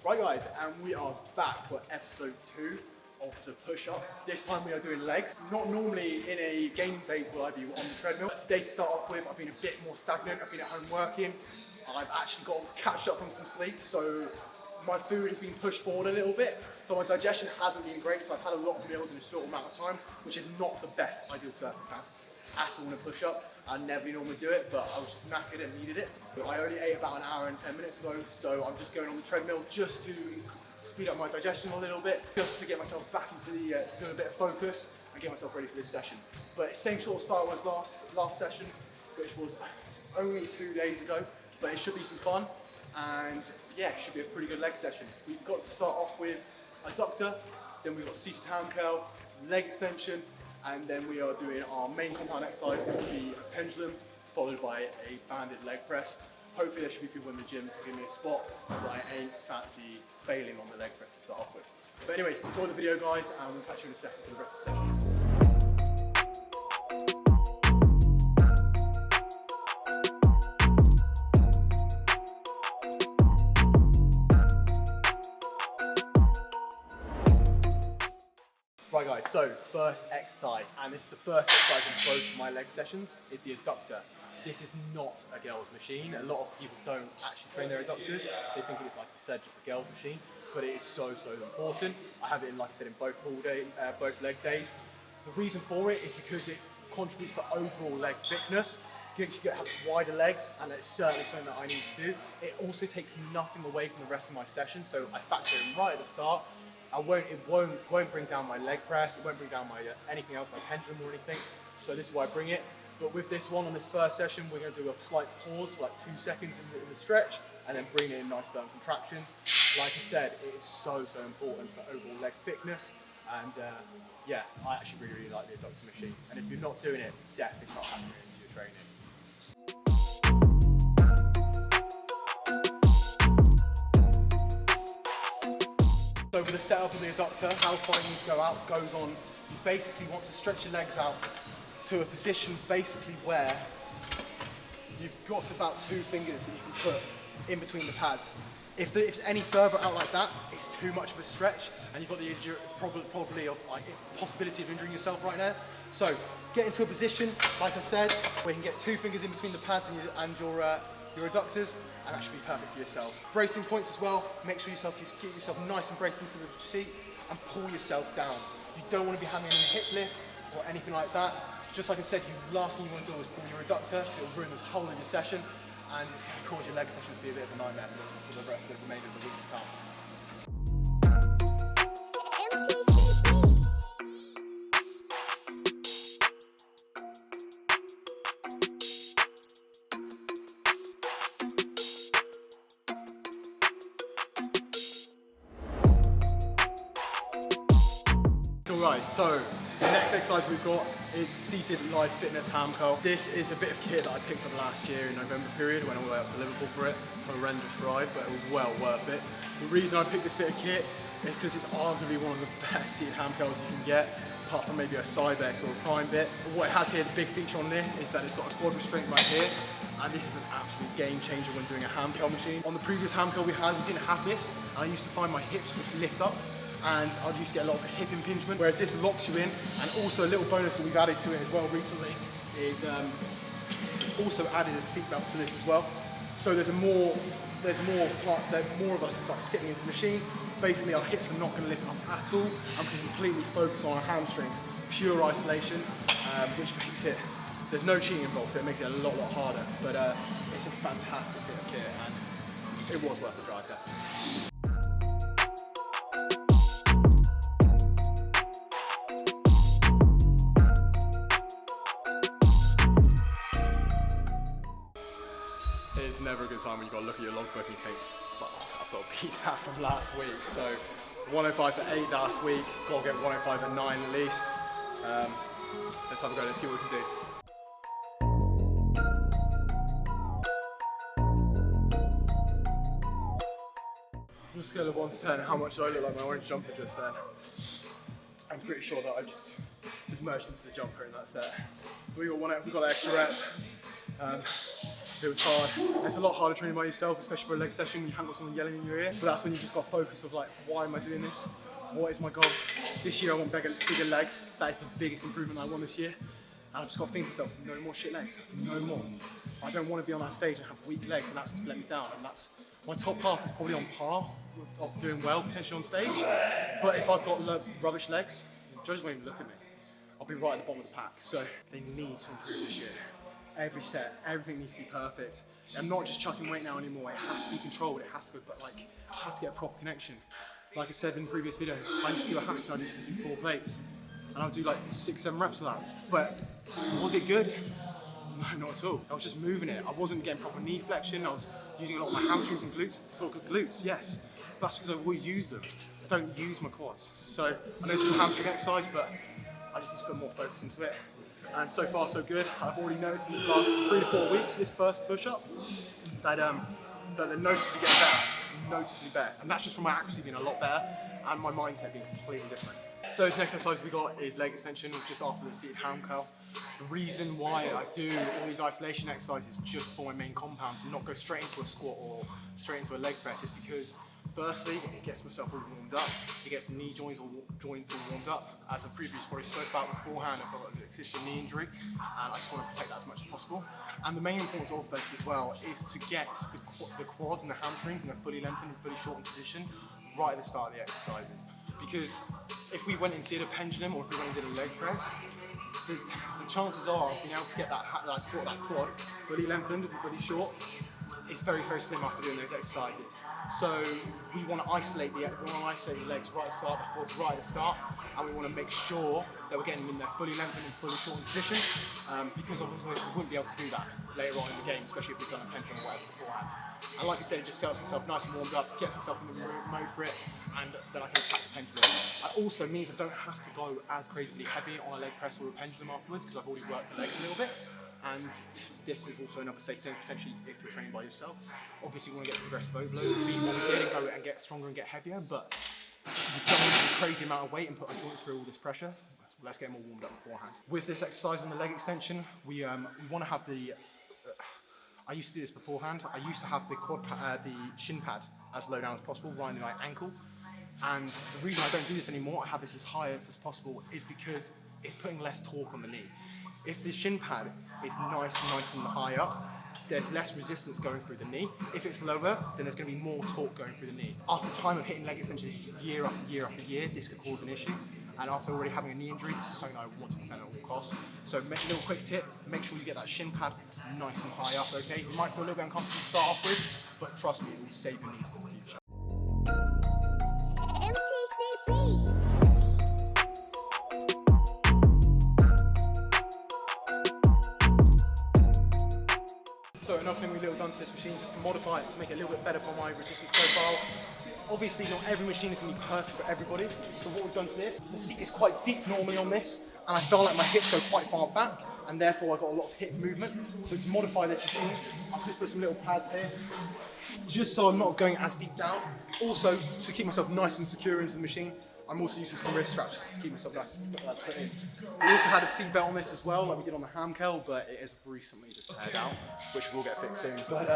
Right guys, and we are back for episode 2 of the push-up. This time we are doing legs. Not normally in a gaining phase will I be on the treadmill. Today to start off with, I've been a bit more stagnant. I've been at home working. I've actually got to catch up on some sleep, so my food has been pushed forward a little bit. So my digestion hasn't been great, so I've had a lot of meals in a short amount of time, which is not the best ideal circumstances at all in a push-up. I never normally do it, but I was just knackered and needed it. But I only ate about an hour and 10 minutes ago, so I'm just going on the treadmill just to speed up my digestion a little bit, just to get myself back into to a bit of focus and get myself ready for this session. But same sort of style as last session, which was only 2 days ago, but it should be some fun. And yeah, it should be a pretty good leg session. We've got to start off with adductor, then we've got seated hand curl, leg extension, and then we are doing our main compound exercise, which will be a pendulum, followed by a banded leg press. Hopefully there should be people in the gym to give me a spot, as I ain't fancy failing on the leg press to start off with. But anyway, enjoy the video guys, and we'll catch you in a second for the rest of the session. Right guys, so first exercise, and this is the first exercise in both of my leg sessions, is the adductor. This is not a girl's machine. A lot of people don't actually train their adductors. They think it is, like I said, just a girl's machine, but it is so important. I have it in, like I said, in both both leg days. The reason for it is because it contributes to overall leg thickness. You get wider legs, and it's certainly something that I need to do. It also takes nothing away from the rest of my session, so I factor it in right at the start. It won't bring down my leg press, it won't bring down my anything else, my pendulum or anything. So this is why I bring it. But with this one, on this first session, we're going to do a slight pause for like 2 seconds in the stretch, and then bring in nice firm contractions. Like I said, it is so important for overall leg thickness. And yeah, I actually really like the adductor machine. And if you're not doing it, definitely start factoring it into your training. So with the setup of the adductor, how far you need to go out goes on. You basically want to stretch your legs out to a position basically where you've got about 2 fingers that you can put in between the pads. If it's any further out like that, it's too much of a stretch, and you've got the probably of like possibility of injuring yourself right now. So get into a position, like I said, where you can get 2 fingers in between the pads and your adductors, and that should be perfect for yourself. Bracing points as well. Make sure you keep yourself nice and braced into the seat and pull yourself down. You don't want to be having any hip lift or anything like that. Just like I said, the last thing you want to do is pull your adductor, because it will ruin this whole of your session, and it's going to cause your leg sessions to be a bit of a nightmare for the rest of the remainder of the weeks to come. Alright, so the next exercise we've got is seated live fitness ham curl. This is a bit of kit that I picked up last year in November period. I went all the way up to Liverpool for it. Horrendous drive, but it was well worth it. The reason I picked this bit of kit is because it's arguably one of the best seated ham curls you can get, apart from maybe a Cybex or a Prime bit. But what it has here, the big feature on this, is that it's got a quad restraint right here, and this is an absolute game changer when doing a ham curl machine. On the previous ham curl we had, we didn't have this, and I used to find my hips would lift up, and I used to get a lot of hip impingement, whereas this locks you in. And also a little bonus that we've added to it as well recently is also added a seatbelt to this as well. So there's more of us that's like sitting into the machine. Basically our hips are not going to lift up at all, and we can completely focus on our hamstrings, pure isolation, which makes it, there's no cheating involved, so it makes it a lot harder. But it's a fantastic bit of kit, and it was worth the drive, definitely. It's never a good time when you've got to look at your logbook and you think, fuck, I've got to beat that from last week. So 105 for 8 last week, got to get 105 for 9 at least. Let's have a go, let's see what we can do. On a scale of 1 to 10, how much do I look like my orange jumper just then? I'm pretty sure that I just merged into the jumper in that set. We got that extra rep. It was hard. It's a lot harder training by yourself, especially for a leg session when you haven't got someone yelling in your ear. But that's when you just got to focus of like, why am I doing this? What is my goal? This year I want bigger legs. That is the biggest improvement I want this year. And I've just got to think to myself, no more shit legs, no more. I don't want to be on that stage and have weak legs, and that's what's let me down. And that's, my top half is probably on par of doing well potentially on stage. But if I've got rubbish legs, the judges won't even look at me. I'll be right at the bottom of the pack. So they need to improve this year. Every set, everything needs to be perfect. I'm not just chucking weight now anymore. It has to be controlled. It has to, but like, I have to get a proper connection. Like I said in the previous video, I used to do a hack and I just do 4 plates. And I'll do like 6-7 reps of that. But was it good? No, not at all. I was just moving it. I wasn't getting proper knee flexion. I was using a lot of my hamstrings and glutes. Glutes, yes. But that's because I always use them. I don't use my quads. So I know it's a hamstring exercise, but I just need to put more focus into it. And so far so good. I've already noticed in this last 3 to 4 weeks, this first push-up, that they're noticeably getting better. Noticeably better. And that's just from my accuracy being a lot better and my mindset being completely different. So this next exercise we got is leg extension just after the seated ham curl. The reason why I do all these isolation exercises just before my main compounds and not go straight into a squat or straight into a leg press is because firstly, it gets myself all warmed up. It gets the knee joints all warmed up. As I previously spoke about beforehand, I've got an existing knee injury and I just want to protect that as much as possible. And the main importance of this as well is to get the quads and the hamstrings in a fully lengthened and fully shortened position right at the start of the exercises. Because if we went and did a pendulum or if we went and did a leg press, the chances are of being able to get that quad fully lengthened and fully short is very, very slim after doing those exercises. So we want to isolate the legs right at the start, the quads right at the start, and we want to make sure that we're getting them in their fully lengthened and fully shortened position, because obviously we wouldn't be able to do that later on in the game, especially if we've done a pendulum or whatever beforehand. And like I said, it just sets myself nice and warmed up, gets myself in the mode for it, and then I can attack the pendulum. It also means I don't have to go as crazily heavy on a leg press or a pendulum afterwards, because I've already worked the legs a little bit. And this is also another safe thing, potentially, if you're training by yourself. Obviously, you want to get progressive overload, beat what we did and go and get stronger and get heavier, but you don't want to do a crazy amount of weight and put our joints through all this pressure. Let's get them all warmed up beforehand. With this exercise on the leg extension, we want to have the, I used to do this beforehand, I used to have the the shin pad as low down as possible, right in my ankle. And the reason I don't do this anymore, I have this as high up as possible, is because it's putting less torque on the knee. If the shin pad is nice and high up, there's less resistance going through the knee. If it's lower, then there's going to be more torque going through the knee. After time of hitting leg extensions year after year after year, this could cause an issue. And after already having a knee injury, this is something I want to prevent at all costs. So make a little quick tip, make sure you get that shin pad nice and high up, okay? You might feel a little bit uncomfortable to start off with, but trust me, it will save your knees for the future. So another thing we've done to this machine just to modify it to make it a little bit better for my resistance profile. Obviously not every machine is going to be perfect for everybody, so what we've done to this, the seat is quite deep normally on this, and I feel like my hips go quite far back, and therefore I've got a lot of hip movement. So to modify this machine, I've just put some little pads here, just so I'm not going as deep down. Also, to keep myself nice and secure into the machine, I'm also using some wrist straps just to keep myself nice and put in. We also had a seat belt on this as well, like we did on the ham curl, but it is recently just teared out, which will get fixed soon. But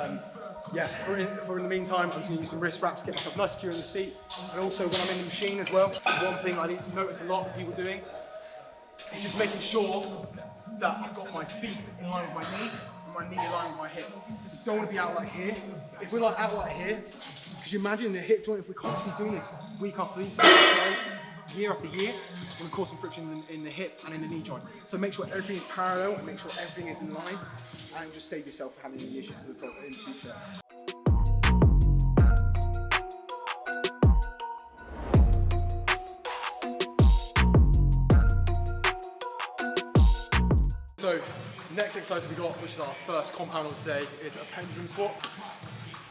yeah, for in the meantime, I'm just going to use some wrist straps to get myself nice and secure in the seat. And also when I'm in the machine as well, one thing I notice a lot of people doing is just making sure that I've got my feet in line with my knee, and my knee in line with my hip. You don't want to be out like here. If we're like out like here, could you imagine the hip joint, if we're constantly doing this week after week, year after year, we're going to cause some friction in the hip and in the knee joint. So make sure everything is parallel and make sure everything is in line, and you'll just save yourself having any issues in the future. So next exercise we got, which is our first compound of today, is a pendulum squat.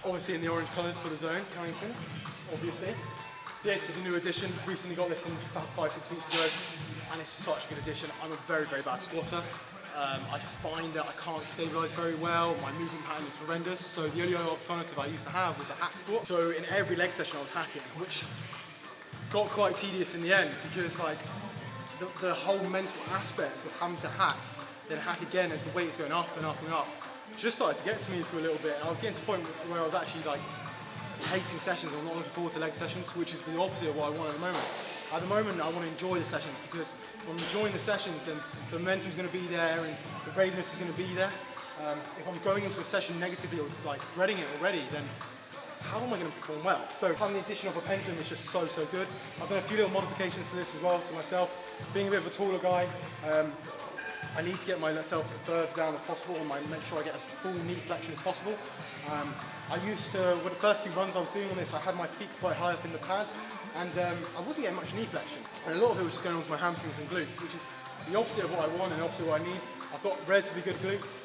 Obviously in the orange colours for the zone, Carrington, obviously. This is a new addition, recently got this in about 5-6 weeks ago, and it's such a good addition. I'm a very, very bad squatter. I just find that I can't stabilise very well, my movement pattern is horrendous, so the only alternative I used to have was a hack squat. So in every leg session I was hacking, which got quite tedious in the end, because like the whole mental aspect of having to hack, then hack again as the weight is going up and up and up, just started to get to me into a little bit. And I was getting to the point where I was actually like hating sessions or not looking forward to leg sessions, which is the opposite of what I want at the moment. At the moment, I want to enjoy the sessions, because if I'm enjoying the sessions, then the momentum's going to be there and the readiness is going to be there. If I'm going into a session negatively or like dreading it already, then how am I going to perform well? So having the addition of a pendulum is just so good. I've done a few little modifications to this as well, to myself. Being a bit of a taller guy, I need to get myself as further down as possible and make sure I get as full knee flexion as possible. I used to, with the first few runs I was doing on this, I had my feet quite high up in the pads, and I wasn't getting much knee flexion. And a lot of it was just going onto my hamstrings and glutes, which is the opposite of what I want and the opposite of what I need. I've got relatively good glutes,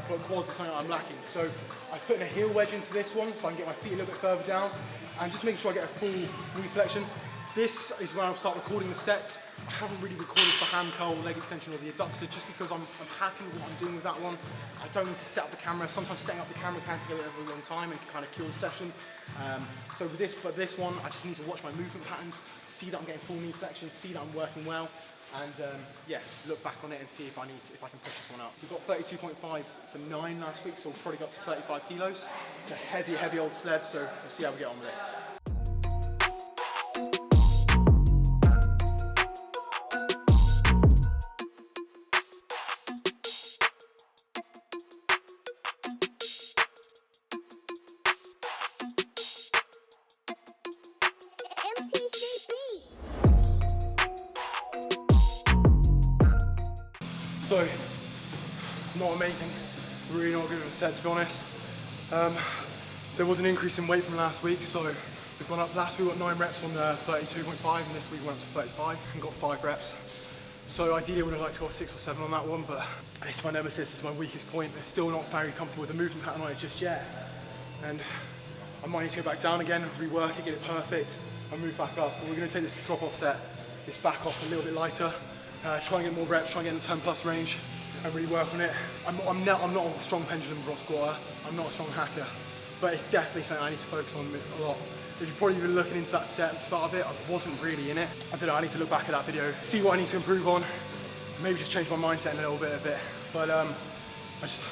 but quads is something I'm lacking. So I've put in a heel wedge into this one, so I can get my feet a little bit further down, and just making sure I get a full knee flexion. This is where I'll start recording the sets. I haven't really recorded for hand curl, leg extension, or the adductor, just because I'm happy with what I'm doing with that one. I don't need to set up the camera. Sometimes setting up the camera can take a very long time and can kind of kill the session. So with this one, I just need to watch my movement patterns, see that I'm getting full knee flexion, see that I'm working well, and yeah, look back on it and see if I can push this one up. We've got 32.5 for 9 last week, so we'll probably go up to 35 kilos. It's a heavy old sled, so we'll see how we get on with this. So, not amazing, really not good of a set, to be honest. There was an increase in weight from last week, so we've gone up. Last week we got 9 reps on 32.5, and this week we went up to 35 and got 5 reps. So ideally I would have liked to go 6 or 7 on that one, but it's my nemesis, it's my weakest point. I'm still not very comfortable with the movement pattern on it just yet. And I might need to go back down again, rework it, get it perfect, and move back up. And we're going to take this drop-off set, this back off a little bit lighter, try and get more reps, try and get in the 10 plus range, and really work on it. I'm not a strong pendulum rock squatter, I'm not a strong hacker, but it's definitely something I need to focus on a lot. If you've probably been looking into that set at the start of it, I wasn't really in it. I don't know, I need to look back at that video, see what I need to improve on, maybe just change my mindset a little bit of it. But I just,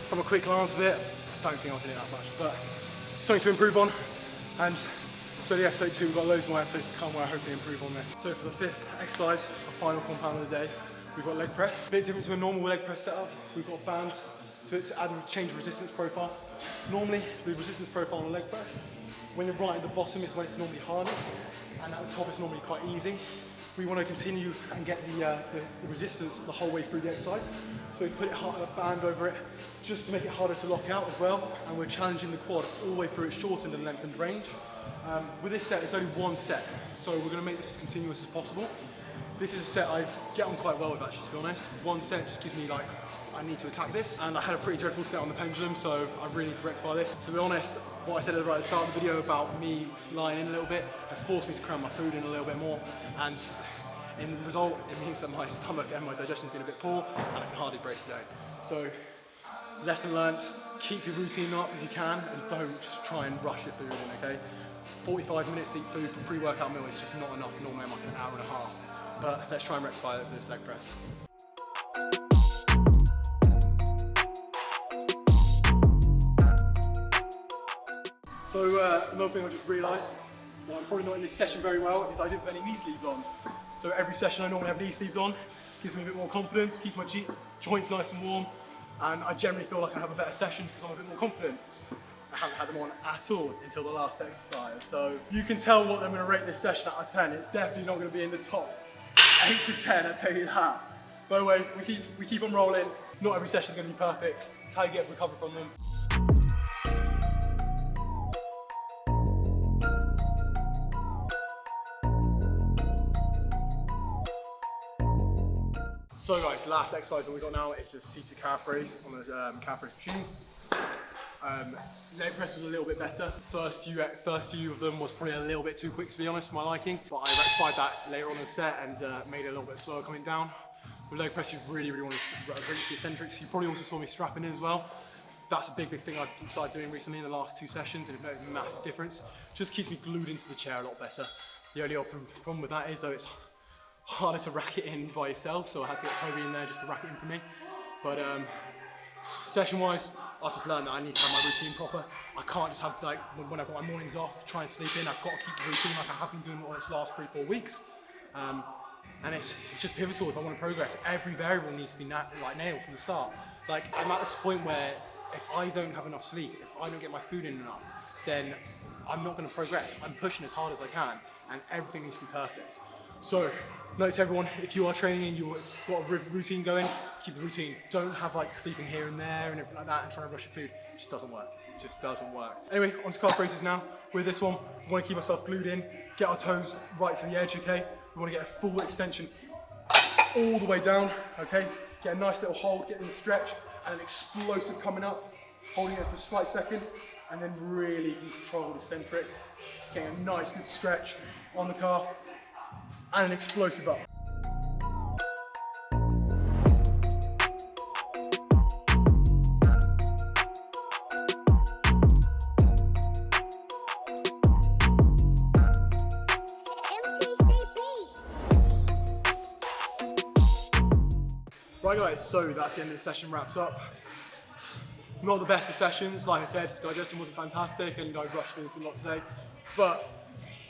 from a quick glance of it, I don't think I was in it that much, but something to improve on. And so the episode 2, we've got loads more episodes to come where I hopefully improve on this. So for the 5th exercise, our final compound of the day, we've got leg press. A bit different to a normal leg press setup. We've got bands to add a change of resistance profile. Normally, the resistance profile on a leg press, when you're right at the bottom is when it's normally hardest, and at the top it's normally quite easy. We want to continue and get the resistance the whole way through the exercise. So we put a band over it just to make it harder to lock out as well, and we're challenging the quad all the way through its shortened and lengthened range. With this set, it's only one set, so we're going to make this as continuous as possible. This is a set I get on quite well with, actually, to be honest. One set just gives me like, I need to attack this, and I had a pretty dreadful set on the pendulum, so I really need to rectify this. To be honest, what I said right at the start of the video about me lying in a little bit has forced me to cram my food in a little bit more, and in the result, it means that my stomach and my digestion's been a bit poor, and I can hardly brace today. So, lesson learnt, keep your routine up if you can, and don't try and rush your food in, okay? 45 minutes to eat food for pre-workout meal is just not enough. Normally I'm like an hour and a half. But let's try and rectify it with this leg press. So another thing I just realised, well, I'm probably not in this session very well, is I didn't put any knee sleeves on. So every session I normally have knee sleeves on, gives me a bit more confidence, keeps my joints nice and warm, and I generally feel like I have a better session because I'm a bit more confident. I haven't had them on at all until the last exercise. So you can tell what I'm going to rate this session out of 10. It's definitely not going to be in the top 8 to 10, I tell you that. By the way, we keep on rolling. Not every session is going to be perfect. It's how you get recovered from them. So guys, last exercise that we got now is just seated calf raise on the calf raise machine. Leg press was a little bit better. First few of them was probably a little bit too quick, to be honest, for my liking. But I rectified that later on in the set and made it a little bit slower coming down. With leg press, you really want to reach the eccentrics. You probably also saw me strapping in as well. That's a big thing I've started doing recently in the last 2 sessions, and it made a massive difference. Just keeps me glued into the chair a lot better. The only problem with that is though it's harder to rack it in by yourself, so I had to get Toby in there just to rack it in for me. But Session wise, I've just learned that I need to have my routine proper. I can't just have, like, when I've got my mornings off, try and sleep in. I've got to keep the routine like I have been doing for this last 3-4 weeks. And it's just pivotal if I want to progress. Every variable needs to be nailed from the start. Like, I'm at this point where if I don't have enough sleep, if I don't get my food in enough, then I'm not going to progress. I'm pushing as hard as I can, and everything needs to be perfect. So, note to everyone, if you are training and you've got a routine going, keep the routine. Don't have like sleeping here and there and everything like that and trying to rush your food. It just doesn't work. It just doesn't work. Anyway, on to calf raises now. With this one, we want to keep ourselves glued in, get our toes right to the edge, okay? We want to get a full extension all the way down, okay? Get a nice little hold, get in the stretch, and an explosive coming up, holding it for a slight second, and then really control the centrics, getting a nice good stretch on the calf, and an explosive up. Right guys, so that's the end of the session, wraps up. Not the best of sessions, like I said, digestion wasn't fantastic and I rushed things a lot today, but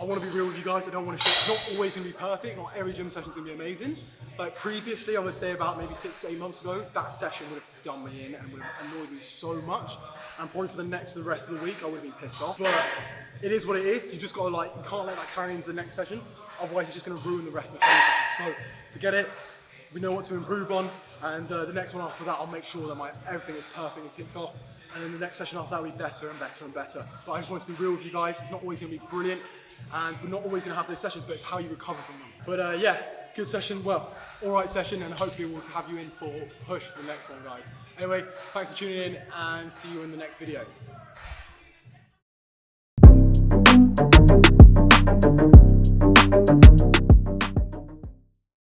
I want to be real with you guys. I don't want to show, it's not always going to be perfect, not every gym session is going to be amazing. Like previously, I would say about maybe 6 to 8 months ago, that session would have done me in and would have annoyed me so much. And probably for the rest of the week, I would have been pissed off. But it is what it is. You just got to you can't let that carry into the next session. Otherwise, it's just going to ruin the rest of the training session. So forget it. We know what to improve on. And the next one after that, I'll make sure that everything is perfect and ticked off. And then the next session after that will be better and better and better. But I just wanted to be real with you guys. It's not always going to be brilliant. And we're not always going to have those sessions, but it's how you recover from them. But yeah, good session, well, all right session, and hopefully we'll have you in for push for the next one, guys. Anyway, thanks for tuning in, and see you in the next video.